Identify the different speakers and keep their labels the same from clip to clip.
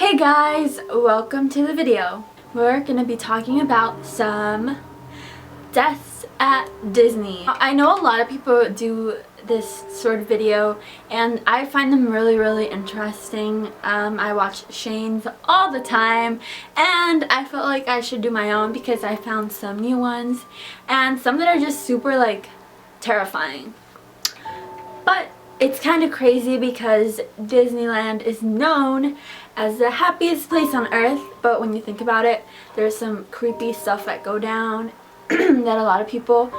Speaker 1: Hey guys, welcome to the video. We're gonna be talking about some deaths at Disney. I know a lot of people do this sort of video and I find them really interesting. I watch Shane's all the time and I felt like I should do my own because I found some new ones and some that are just super terrifying. But it's kind of crazy because Disneyland is known as the happiest place on earth, but when you think about it, there's some creepy stuff that go down that a lot of people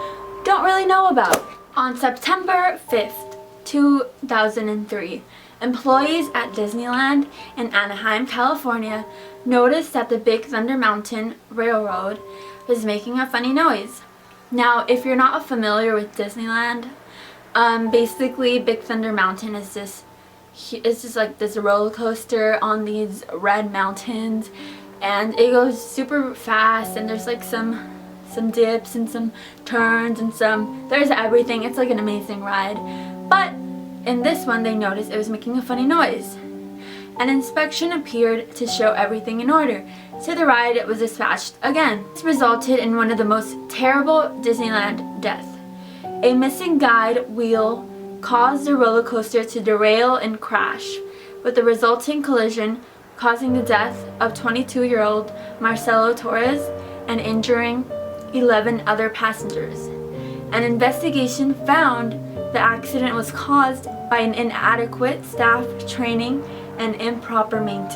Speaker 1: don't really know about. On September 5th, 2003, employees at Disneyland in Anaheim, California noticed that the Big Thunder Mountain Railroad was making a funny noise. Now, if you're not familiar with Disneyland, basically Big Thunder Mountain is just like this roller coaster on these red mountains, and it goes super fast, and there's like some dips and some turns and there's everything. It's like an amazing ride. But in this one they noticed it was making a funny noise. An inspection appeared to show everything in order, so the ride was dispatched again. This resulted in one of the most terrible Disneyland deaths. A missing guide wheel caused the roller coaster to derail and crash, with the resulting collision causing the death of 22-year-old Marcelo Torres and injuring 11 other passengers. An investigation found the accident was caused by an inadequate staff training and improper maintenance.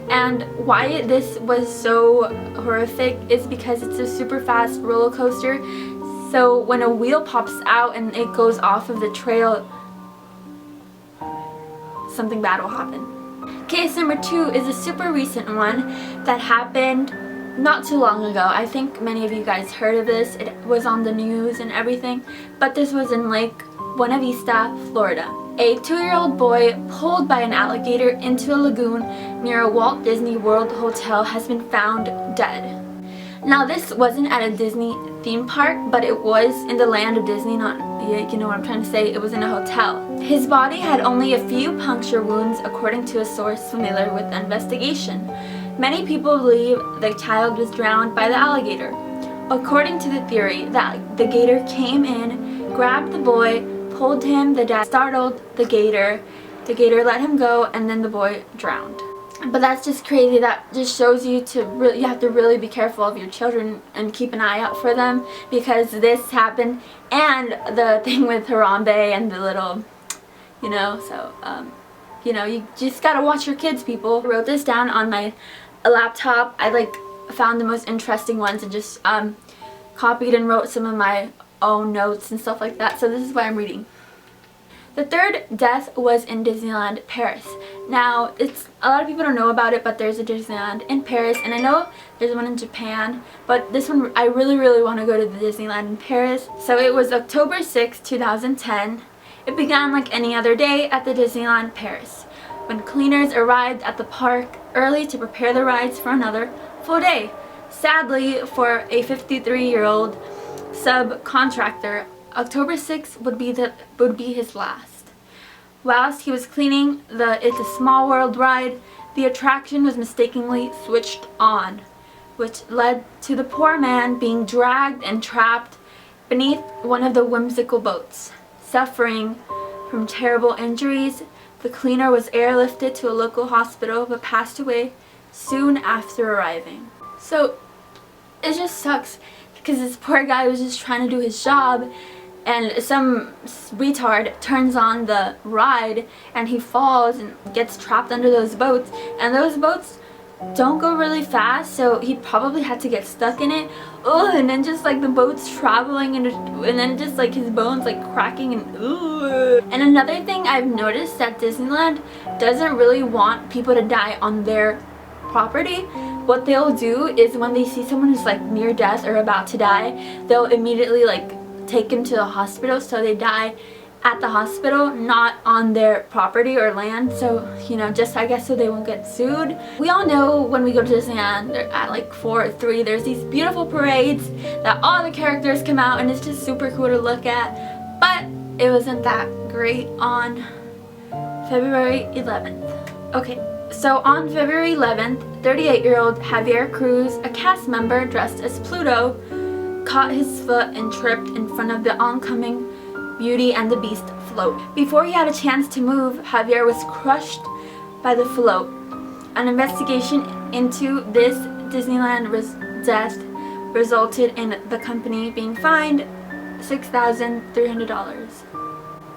Speaker 1: And why this was so horrific is because it's a super fast roller coaster. So when a wheel pops out and it goes off of the trail, something bad will happen. Case number 2 is a super recent one that happened not too long ago. I think many of you guys heard of this. It was on the news and everything, but this was in Lake Buena Vista, Florida. A 2-year-old boy pulled by an alligator into a lagoon near a Walt Disney World hotel has been found dead. Now, this wasn't at a Disney theme park, but it was in the land of Disney, you know what I'm trying to say, it was in a hotel. His body had only a few puncture wounds, according to a source familiar with the investigation. Many people believe the child was drowned by the alligator. According to the theory, that the gator came in, grabbed the boy, pulled him, the dad startled the gator let him go, and then the boy drowned. But that's just crazy. That just shows you you have to really be careful of your children and keep an eye out for them, because this happened, and the thing with Harambe and the little, you just gotta watch your kids, people. I wrote this down on my laptop. I found the most interesting ones and just copied and wrote some of my own notes and stuff like that. So this is what I'm reading. The third death was in Disneyland Paris. Now, a lot of people don't know about it, but there's a Disneyland in Paris, and I know there's one in Japan, but this one, I really want to go to the Disneyland in Paris. So it was October 6, 2010. It began like any other day at the Disneyland Paris, when cleaners arrived at the park early to prepare the rides for another full day. Sadly, for a 53-year-old subcontractor, October 6th would be his last. Whilst he was cleaning the It's a Small World ride, the attraction was mistakenly switched on, which led to the poor man being dragged and trapped beneath one of the whimsical boats. Suffering from terrible injuries, the cleaner was airlifted to a local hospital but passed away soon after arriving. So it just sucks because this poor guy was just trying to do his job, and some retard turns on the ride and he falls and gets trapped under those boats, and those boats don't go really fast, so he probably had to get stuck in it. Oh, and then just the boat's traveling and then just his bones cracking and ooh. And another thing I've noticed that Disneyland doesn't really want people to die on their property. What they'll do is when they see someone who's near death or about to die, they'll immediately take him to the hospital, so they die at the hospital, not on their property or land. So, just I guess so they won't get sued. We all know when we go to Disneyland at 4 or 3, there's these beautiful parades that all the characters come out, and it's just super cool to look at. But it wasn't that great on February 11th. Okay, so on February 11th, 38-year-old Javier Cruz, a cast member dressed as Pluto, caught his foot and tripped in front of the oncoming Beauty and the Beast float. Before he had a chance to move, Javier was crushed by the float. An investigation into this Disneyland death resulted in the company being fined $6,300.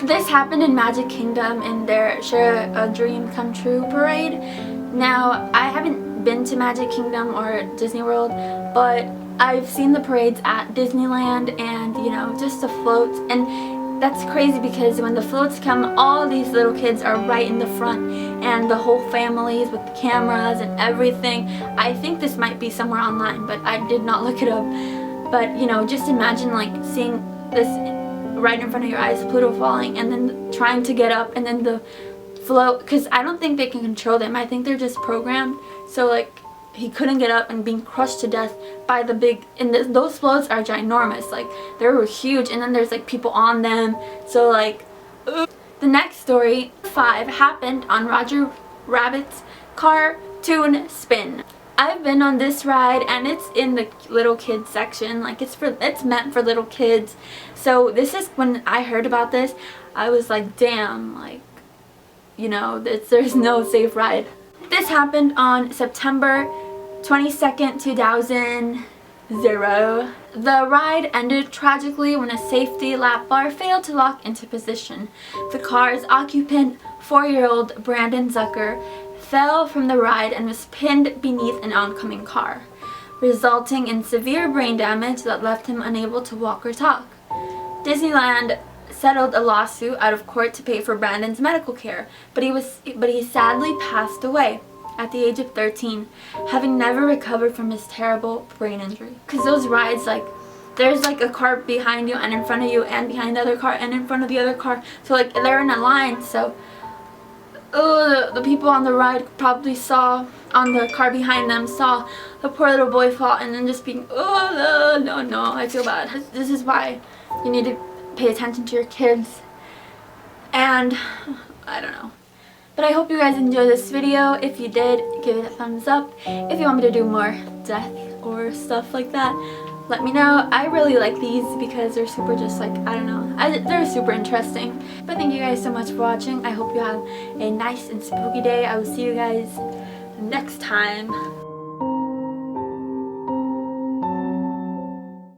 Speaker 1: This happened in Magic Kingdom in their Share a Dream Come True parade. Now, I haven't been to Magic Kingdom or Disney World, but I've seen the parades at Disneyland and, you know, just the floats. And that's crazy because when the floats come, all these little kids are right in the front and the whole families with the cameras and everything. I think this might be somewhere online, but I did not look it up. But, you know, just imagine like seeing this right in front of your eyes, Pluto falling, and then trying to get up, and then the float, because I don't think they can control them. I think they're just programmed. So like he couldn't get up and being crushed to death by the big, and those floats are ginormous, like they were huge, and then there's like people on them. So like, the next story, 5, happened on Roger Rabbit's Cartoon Spin. I've been on this ride and it's in the little kids section, like it's meant for little kids. So this is, when I heard about this, I was like, damn, like, you know, there's no safe ride. This happened on September 22nd, 2000. The ride ended tragically when a safety lap bar failed to lock into position. The car's occupant, 4-year-old Brandon Zucker, fell from the ride and was pinned beneath an oncoming car, resulting in severe brain damage that left him unable to walk or talk. Disneyland settled a lawsuit out of court to pay for Brandon's medical care, but he sadly passed away at the age of 13, having never recovered from his terrible brain injury. Because those rides, like, there's like a car behind you and in front of you and behind the other car and in front of the other car, so like they're in a line. So the people on the ride probably saw, on the car behind them, saw the poor little boy fall, and then just being, no, I feel bad. This is why you need to pay attention to your kids. And I don't know. But I hope you guys enjoyed this video. If you did, give it a thumbs up. If you want me to do more death or stuff like that, let me know. I really like these because they're super, just like, I don't know, they're super interesting. But thank you guys so much for watching. I hope you have a nice and spooky day. I will see you guys next time.